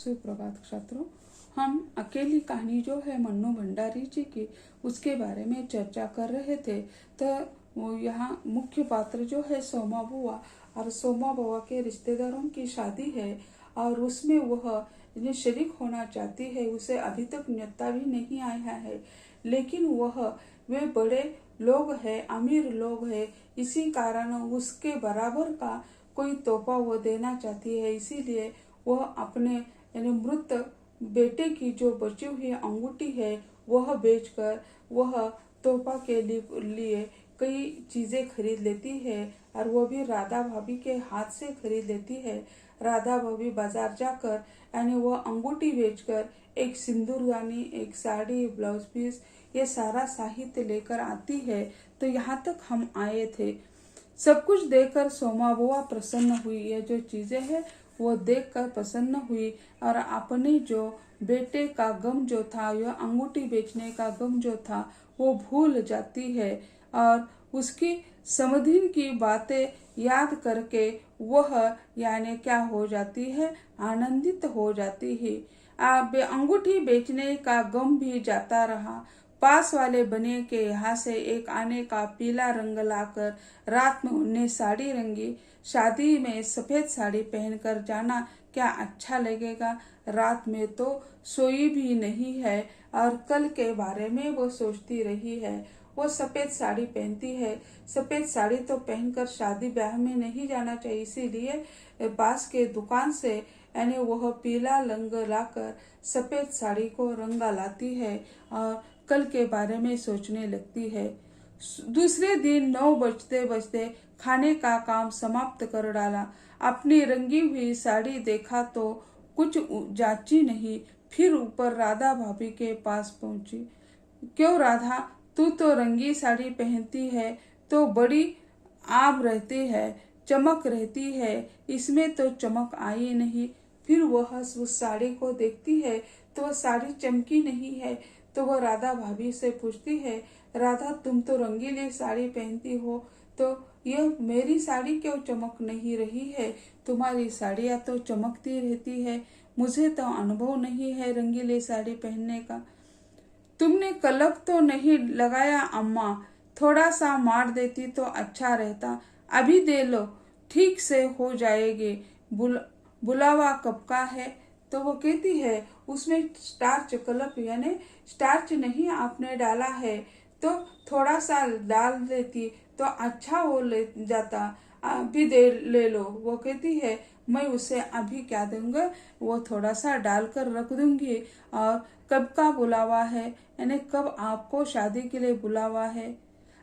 सुप्रभात छात्रों। हम अकेली कहानी जो है मन्नू भंडारी जी की, उसके बारे में चर्चा कर रहे थे। तो यहाँ मुख्य पात्र जो है सोमा बुआ, और सोमा बुआ के रिश्तेदारों की शादी है और उसमें वह इन्हें शरीक होना चाहती है। उसे अभी तक न्योता भी नहीं आया है, लेकिन वे बड़े लोग हैं, अमीर लोग हैं, इसी कारण उसके बराबर का कोई तोहफा वो देना चाहती है। इसीलिए वह अपने मृत बेटे की जो बची हुई अंगूठी है वह बेचकर वह तोहफा के लिए कई चीजें खरीद लेती है, और वो भी राधा भाभी के हाथ से खरीद लेती है। राधा भाभी बाजार जाकर वह अंगूठी बेचकर एक सिंदूरदानी, एक साड़ी, ब्लाउज पीस, ये सारा साहित्य लेकर आती है। तो यहाँ तक हम आए थे। सब कुछ देखकर सोमा बुआ प्रसन्न हुई। ये जो चीजें हैं वो देखकर प्रसन्न हुई, और अपने जो बेटे का गम जो था, यह अंगूठी बेचने का गम जो था, वो भूल जाती है और उसकी समधिन की बातें याद करके वह क्या हो जाती है, आनंदित हो जाती है। अब अंगूठी बेचने का गम भी जाता रहा। पास वाले बने के यहाँ से एक आने का पीला रंग लाकर रात में उन्हें साड़ी रंगी। शादी में सफेद साड़ी पहनकर जाना क्या अच्छा लगेगा। रात में तो सोई भी नहीं है और कल के बारे में वो सोचती रही है। वो सफेद साड़ी पहनती है। सफेद साड़ी तो पहनकर शादी ब्याह में नहीं जाना चाहिए, इसीलिए पास के दुकान से वह पीला रंग लाकर सफेद साड़ी को रंगा लाती है और कल के बारे में सोचने लगती है। दूसरे दिन 9 बजते बजते खाने का काम समाप्त कर डाला। अपनी रंगी हुई साड़ी देखा तो कुछ जांची नहीं। फिर ऊपर राधा भाभी के पास पहुंची। क्यों राधा, तू तो रंगी साड़ी पहनती है तो बड़ी आब रहती है, चमक रहती है, इसमें तो चमक आई नहीं। फिर वह उस साड़ी को देखती है तो वह साड़ी चमकी नहीं है। तो वह राधा भाभी से पूछती है, राधा तुम तो रंगीली साड़ी पहनती हो, तो यह मेरी साड़ी क्यों चमक नहीं रही है? तुम्हारी साड़ियाँ तो चमकती रहती है, मुझे तो अनुभव नहीं है रंगीली साड़ी पहनने का। तुमने कलक तो नहीं लगाया अम्मा? थोड़ा सा मार देती तो अच्छा रहता। अभी दे लो, ठीक से हो जाएगी। बुलावा कब का है? तो वो कहती है उसमें स्टार्च, कलप स्टार्च नहीं आपने डाला है, तो थोड़ा सा डाल देती तो अच्छा हो ले जाता। अभी ले लो। वो कहती है मैं उसे अभी क्या दूंगा, वो थोड़ा सा डालकर रख दूंगी। और कब का बुलावा है, कब आपको शादी के लिए बुलावा है?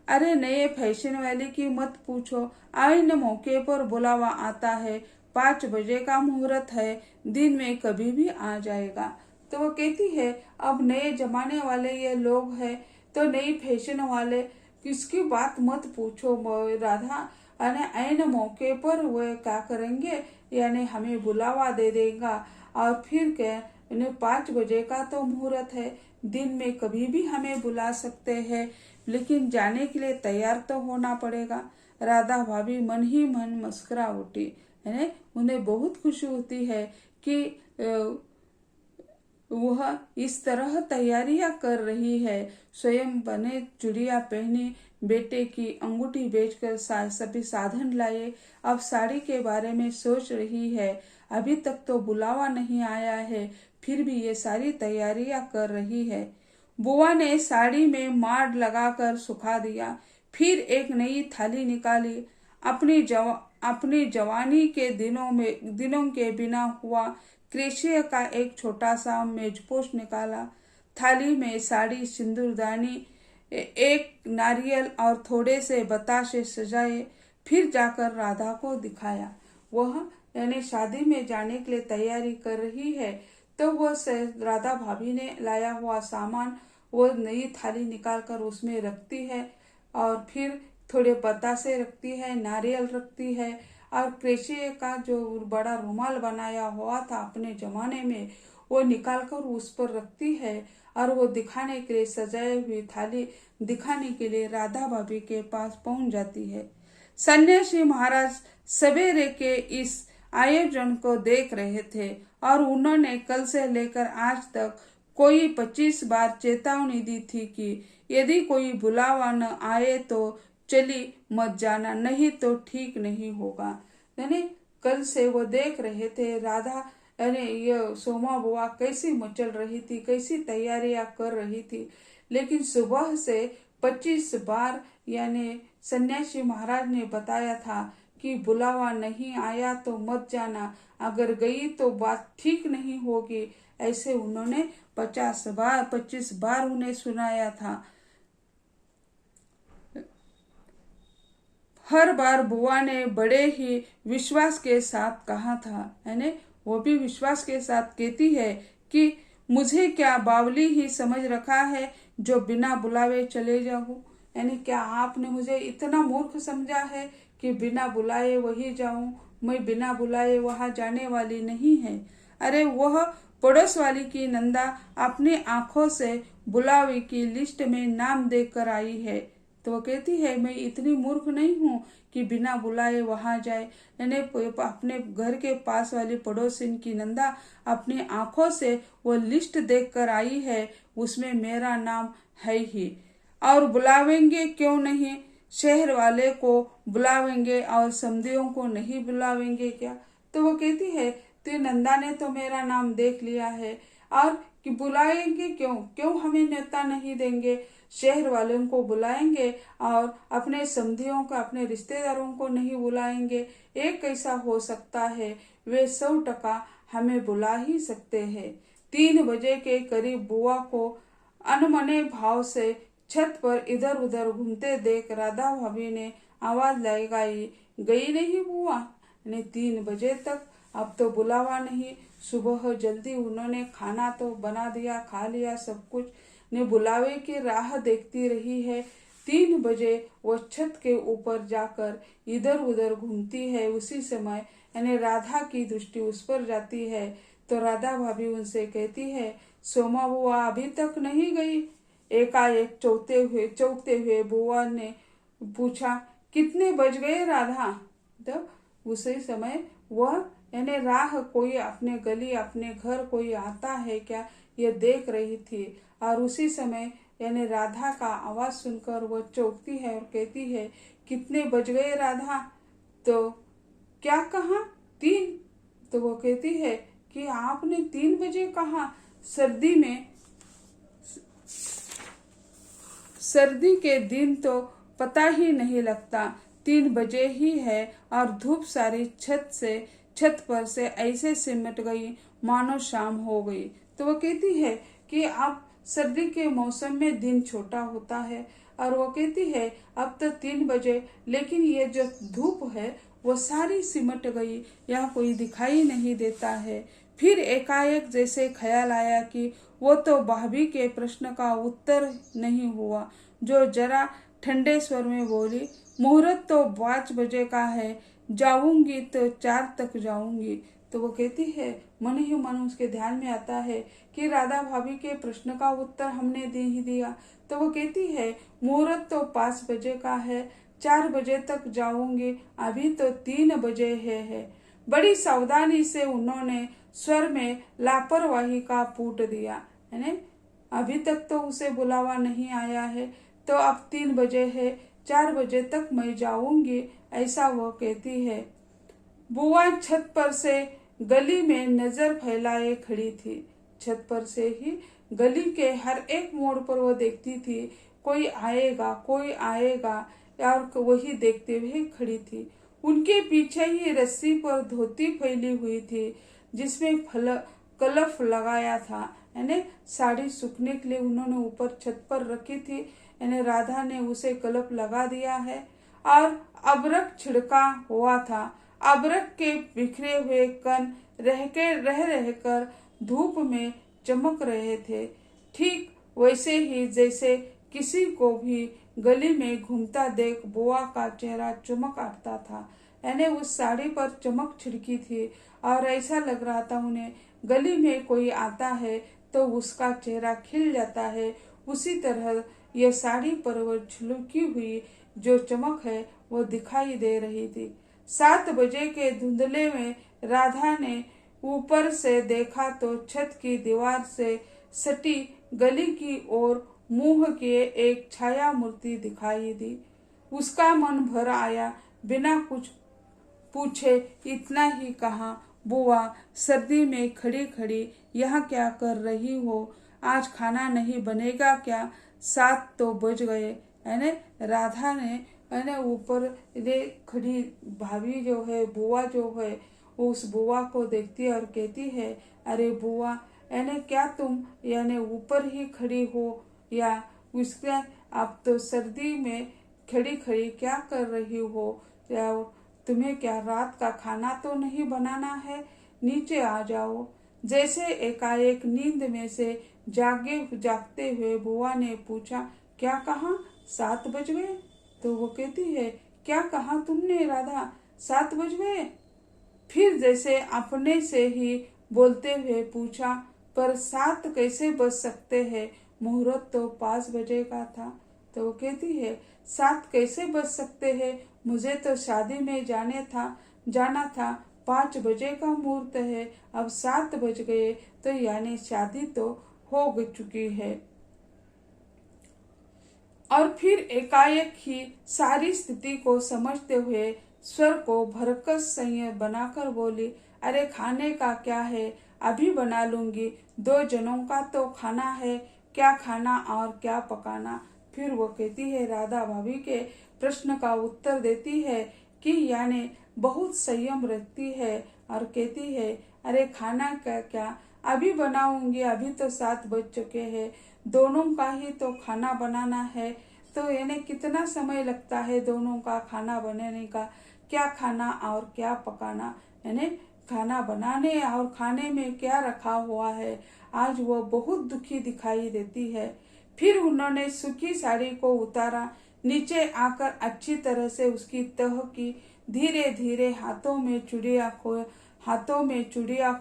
अरे नए फैशन वाले की मत पूछो, आईन मौके पर बुलावा आता है। 5 बजे का मुहूर्त है, दिन में कभी भी आ जाएगा। तो वो कहती है अब नए जमाने वाले ये लोग हैं, तो नई फैशन वाले, किसकी बात मत पूछो राधा। ऐन मौके पर वो क्या करेंगे, हमें बुलावा दे देगा। और फिर क्या, 5 बजे का तो मुहूर्त है, दिन में कभी भी हमें बुला सकते हैं, लेकिन जाने के लिए तैयार तो होना पड़ेगा। राधा भाभी मन ही मन मुस्कुरा उठी। उन्हें बहुत खुशी होती है कि वह इस तरह तैयारियां कर रही है। स्वयं बने चूड़ियां पहने, बेटे की अंगूठी बेचकर सभी साधन लाए, अब साड़ी के बारे में सोच रही है। अभी तक तो बुलावा नहीं आया है, फिर भी ये सारी तैयारियां कर रही है। बुआ ने साड़ी में मार लगाकर सुखा दिया, फिर एक नई थाली निकाली। अपनी जवानी के दिनों के बिना हुआ क्रेशिया का एक छोटा सा मेजपोश निकाला। थाली में साड़ी, सिंदूरदानी, एक नारियल और थोड़े से बताशे सजाए। फिर जाकर राधा को दिखाया। वह शादी में जाने के लिए तैयारी कर रही है, तो वह राधा भाभी ने लाया हुआ सामान वो नई थाली निकालकर उसमें रखती है, और फिर थोड़े बतासे रखती है, नारियल रखती है, और क्रेशिया का जो बड़ा रुमाल बनाया हुआ था अपने जमाने में, वो निकालकर उस पर रखती है। और वो दिखाने के लिए सजाई हुई थाली दिखाने के लिए राधा भाभी के पास पहुंच जाती है। सन्यासी महाराज सवेरे के इस आयोजन को देख रहे थे और उन्होंने कल से लेकर आज तक कोई 25 बार चेतावनी दी थी कि यदि कोई बुलावा न आए तो चली मत जाना, नहीं तो ठीक नहीं होगा। यानी कल से वो देख रहे थे राधा, यानी ये सोमा बुआ कैसी मचल रही थी, कैसी तैयारियां कर रही थी। लेकिन सुबह से 25 बार यानी सन्यासी महाराज ने बताया था कि बुलावा नहीं आया तो मत जाना, अगर गई तो बात ठीक नहीं होगी। ऐसे उन्होंने 25 बार उन्हें सुनाया था। हर बार बुआ ने बड़े ही विश्वास के साथ कहा था, यानी वो भी विश्वास के साथ कहती है कि मुझे क्या बावली ही समझ रखा है जो बिना बुलावे चले जाऊं। यानी क्या आपने मुझे इतना मूर्ख समझा है कि बिना बुलाए वही जाऊं? मैं बिना बुलाए वहां जाने वाली नहीं है। अरे वह पड़ोस वाली की नंदा अपनी आंखों से बुलावे की लिस्ट में नाम देकर आई है। तो वो कहती है मैं इतनी मूर्ख नहीं हूँ कि बिना बुलाए वहां जाए। यानी अपने घर के पास वाली पड़ोसिन की नंदा अपनी आंखों से वो लिस्ट देख कर आई है, उसमें मेरा नाम है ही। और बुलावेंगे क्यों नहीं? शहर वाले को बुलावेंगे और समधियों को नहीं बुलावेंगे क्या? तो वो कहती है तो नंदा ने तो मेरा नाम देख लिया है, और कि बुलाएंगे क्यों? क्यों हमें न्योता नहीं देंगे? शहर वालों को बुलाएंगे और अपने समधियों को, अपने रिश्तेदारों को नहीं बुलाएंगे। एक कैसा हो सकता है, वे 100% हमें बुला ही सकते हैं। 3 बजे के करीब बुआ को अनमने भाव से छत पर इधर उधर घूमते देख राधा भाभी ने आवाज लगाई, गई नहीं बुआ? ने 3 बजे तक, अब तो बुलावा नहीं। सुबह जल्दी उन्होंने खाना तो बना दिया, खा लिया सब कुछ, ने बुलावे की राह देखती रही है। 3 बजे वो छत के ऊपर जाकर इधर उधर घूमती है। उसी समय यानी राधा की दृष्टि उस पर जाती है तो राधा भाभी उनसे कहती है, सोमा बुआ अभी तक नहीं गई? एकाएक चौंकते हुए बुआ ने पूछा, कितने बज गए राधा? तो उसी समय वह यानी राह कोई अपने गली, अपने घर कोई आता है क्या, ये देख रही थी। और उसी समय यानी राधा का आवाज सुनकर वो चौंकती है और कहती है, कितने बज गए राधा? तो क्या कहा? 3? तो वो कहती है कि आपने 3 बजे कहा? सर्दी के दिन तो पता ही नहीं लगता, 3 बजे ही है और धूप सारी छत पर से ऐसे सिमट गई मानो शाम हो गई। तो वो कहती है कि अब सर्दी के मौसम में दिन छोटा होता है, और वो कहती है अब तो 3 बजे, लेकिन ये जो धूप है वो सारी सिमट गई, यहाँ कोई दिखाई नहीं देता है। फिर एकाएक जैसे ख्याल आया कि वो तो भाभी के प्रश्न का उत्तर नहीं हुआ, जो जरा ठंडे स्वर में बोली, मुहूर्त तो 5 बजे का है, जाऊंगी तो 4 तक जाऊंगी। तो वो कहती है, मन ही मन उसके ध्यान में आता है कि राधा भाभी के प्रश्न का उत्तर हमने दे ही दिया। तो वो कहती है, मुहूर्त तो 5 बजे का है, 4 बजे तक जाऊंगी, अभी तो 3 बजे है। बड़ी सावधानी से उन्होंने स्वर में लापरवाही का फूट दिया, है अभी तक तो उसे बुलावा नहीं आया है, तो अब 3 बजे है, 4 बजे तक मैं जाऊंगी, ऐसा वो कहती है। बुआ छत पर से गली में नजर फैलाए खड़ी थी। छत पर से ही गली के हर एक मोड़ पर वो देखती थी, कोई आएगा कोई आएगा, और वही देखते हुए खड़ी थी। उनके पीछे ही रस्सी पर धोती फैली हुई थी जिसमें कलफ लगाया था, यानी साड़ी सूखने के लिए उन्होंने ऊपर छत पर रखी थी, यानी राधा ने उसे कलफ लगा दिया है। और अबरक छिड़का हुआ था। अबरक के बिखरे हुए कण रह कर धूप में चमक रहे थे, ठीक वैसे ही जैसे किसी को भी गली में घूमता देख बुआ का चेहरा चमक आता था। यानी उस साड़ी पर चमक छिड़की थी और ऐसा लग रहा था उन्हें गली में कोई आता है तो उसका चेहरा खिल जाता है। उसी तरह यह साड़ी पर वो छिड़की हुई जो चमक है वो दिखाई दे रही थी। 7 बजे के धुंधले में राधा ने ऊपर से देखा तो छत की दीवार से सटी गली की ओर मुंह किए एक छाया मूर्ति दिखाई दी। उसका मन भर आया। बिना कुछ पूछे इतना ही कहा, बुआ सर्दी में खड़ी खड़ी यहाँ क्या कर रही हो? आज खाना नहीं बनेगा क्या? 7 तो बज गए। यानी राधा ने ऊपर खड़ी भाभी जो है, बुआ जो है, उस बुआ को देखती है और कहती है, अरे बुआ यानी क्या तुम यानी ऊपर ही खड़ी हो या उसके अब तो सर्दी में खड़ी खड़ी क्या कर रही हो? या तुम्हें क्या रात का खाना तो नहीं बनाना है? नीचे आ जाओ। जैसे एकाएक नींद में से जागते हुए बुआ ने पूछा, क्या कहा? 7 बज गए? तो वो कहती है, क्या कहा तुमने राधा? 7 बज गए? फिर जैसे अपने से ही बोलते हुए पूछा, पर 7 कैसे बज सकते हैं? मुहूर्त तो 5 बजे का था। तो वो कहती है, 7 कैसे बज सकते हैं? मुझे तो शादी में जाना था। 5 बजे का मुहूर्त है, अब 7 बज गए तो यानी शादी तो हो चुकी है। और फिर एकाएक ही सारी स्थिति को समझते हुए स्वर को भरकस संयम बनाकर बोली, अरे खाने का क्या है, अभी बना लूंगी। 2 जनों का तो खाना है, क्या खाना और क्या पकाना। फिर वो कहती है, राधा भाभी के प्रश्न का उत्तर देती है कि यानी बहुत संयम रखती है और कहती है, अरे खाना का क्या, अभी बनाऊंगी, अभी तो 7 बज चुके हैं। दोनों का ही तो खाना बनाना है, तो यानी कितना समय लगता है दोनों का खाना बनाने का? क्या खाना और क्या पकाना, यानी खाना बनाने और खाने में क्या रखा हुआ है? आज वो बहुत दुखी दिखाई देती है। फिर उन्होंने सूखी साड़ी को उतारा, नीचे आकर अच्छी तरह से उसकी तह की, धीरे धीरे हाथों में चूड़ियां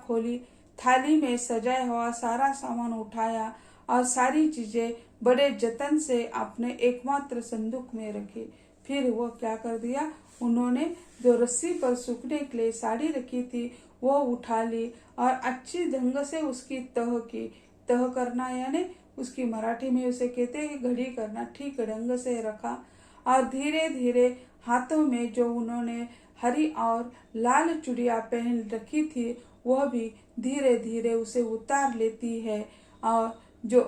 खोली, थाली में सजाया हुआ सारा सामान उठाया और सारी चीजें बड़े जतन से अपने एकमात्र संदूक में रखी। फिर वो क्या कर दिया, उन्होंने जो रस्सी पर सूखने के लिए साड़ी रखी थी वो उठा ली और अच्छी ढंग से उसकी तह करना यानी उसकी मराठी में उसे कहते हैं घड़ी करना, ठीक ढंग से रखा। और धीरे धीरे हाथों में जो उन्होंने हरी और लाल चूड़ियां पहन रखी थी वह भी धीरे धीरे उसे उतार लेती है और जो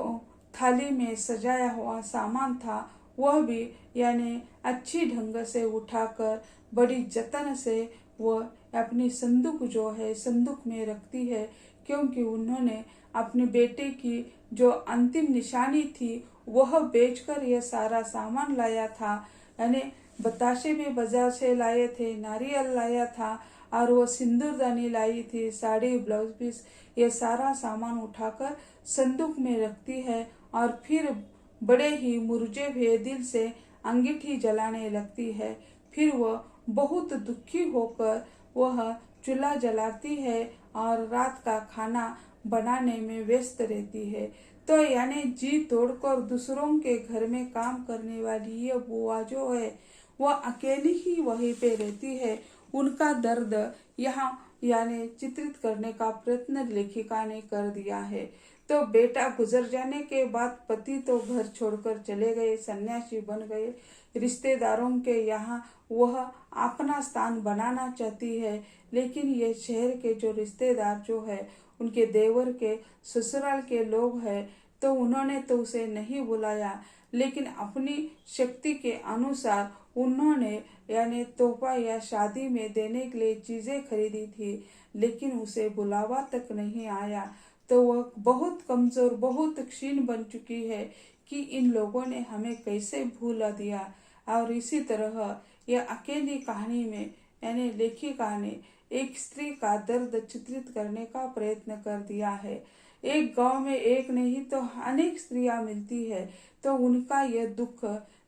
थाली में सजाया हुआ सामान था वह भी यानी अच्छी ढंग से उठाकर बड़ी जतन से वह अपनी संदूक में रखती है, क्योंकि उन्होंने अपने बेटे की जो अंतिम निशानी थी वह बेचकर यह सारा सामान लाया था। यानी बताशे भी बाजार से लाए थे, नारियल लाया था और वो सिंदूरदानी लाई थी, साड़ी, ब्लाउज पीस, ये सारा सामान उठाकर संदूक में रखती है और फिर बड़े ही मुरझे हुए दिल से अंगीठी जलाने लगती है। फिर वह बहुत दुखी होकर वह चूल्हा जलाती है और रात का खाना बनाने में व्यस्त रहती है। तो यानी जी तोड़कर दूसरों के घर में काम करने वाली ये बुआ जो है वह अकेली ही वहीं पे रहती है। उनका दर्द यहाँ यानी चित्रित करने का प्रयत्न लेखिका ने कर दिया है। तो बेटा गुजर जाने के बाद पति तो घर छोड़कर चले गए, सन्यासी बन गए। रिश्तेदारों के यहाँ वह अपना स्थान बनाना चाहती है, लेकिन ये शहर के जो रिश्तेदार जो है उनके देवर के ससुराल के लोग हैं, तो उन्होंने तो उसे नहीं बुलाया, लेकिन अपनी शक्ति के अनुसार उन्होंने यानी तोहफा या शादी में देने के लिए चीजें खरीदी थी, लेकिन उसे बुलावा तक नहीं आया। तो वह बहुत कमजोर, बहुत क्षीण बन चुकी है कि इन लोगों ने हमें कैसे भूला दिया। और इसी तरह यह अकेली कहानी में यानी लेखिका ने एक स्त्री का दर्द चित्रित करने का प्रयत्न कर दिया है। एक गांव में एक नहीं तो अनेक स्त्रियां मिलती है, तो उनका यह दुख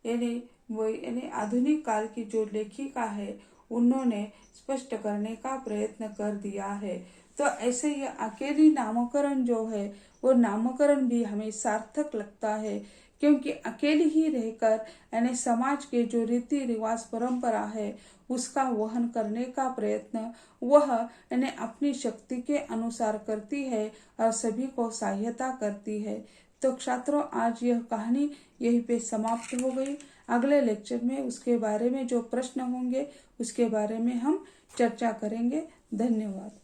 यानी आधुनिक काल की जो लेखिका है उन्होंने स्पष्ट करने का प्रयत्न कर दिया है। तो ऐसे ही अकेली नामकरण जो है वो नामकरण भी हमें सार्थक लगता है, क्योंकि अकेली ही रहकर यानी समाज के जो रीति रिवाज परंपरा है उसका वहन करने का प्रयत्न वह इन्हें अपनी शक्ति के अनुसार करती है और सभी को सहायता करती है। तो छात्रों, आज यह कहानी यहीं पे समाप्त हो गई। अगले लेक्चर में उसके बारे में जो प्रश्न होंगे उसके बारे में हम चर्चा करेंगे। धन्यवाद।